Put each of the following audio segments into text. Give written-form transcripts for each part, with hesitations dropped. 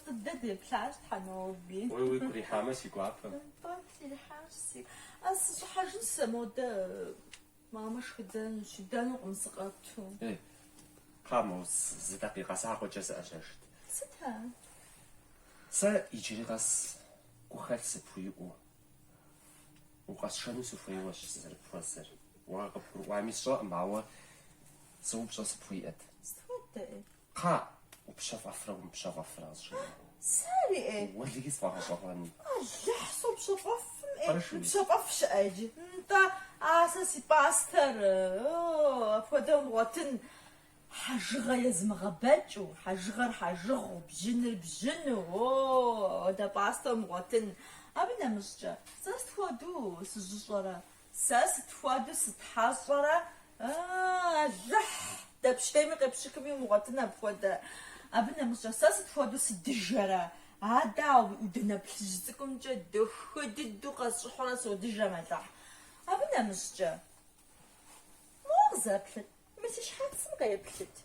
تددي بلاش حنوبي وي كوري حامس يقعد طفلي حاسي أصل حاجة سمودة ماما شدان ومسقطو ايه خاموس زي دقيقة ساعة جز أجرت ستها سا يجري غاس كوخال سبويو وغاس شنو سوفي واش زر بروزر وعمي شو معوا سو بشو سبويات استودي قا وبشاف أفرا وبشاف أفرا ساري ايه ولي صفاها شغلاني يحصل بشفاف فرشو. بشفاف شاج انت اساسي باستر فدون وطن حجغ يزم غباجو حجغ بجن دا باستر موطن ابنا مسجا ساس تفادو سجصرا ساس تفادو ستحاصرا جح دا بشتيمي قبشكمي موطن بفودا ابنا مسجا ساس تفادو سدجرا عدا ودنا بلجتكم جدو خددو قص حراس ودجا متاح ابنا مسجا مغزبلت مسيش حاتسم قيبلت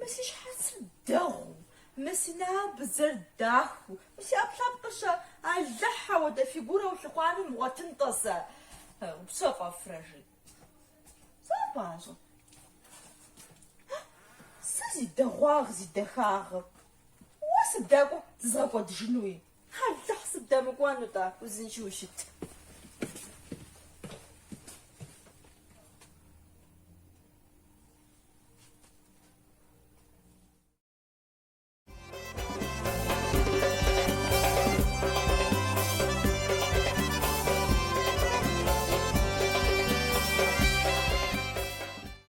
مسيش حاتسم داغو مسينا بزر داخو مسي ابلا بقشا الجحا ودا فيغورا وشقواني مواتن تصا وبصفا فرجي صافاجو سازي دغواغ زي دخاغ واسب داكو تزغبو دجنوي هل تحسب دامك وانو تا وزنشوشت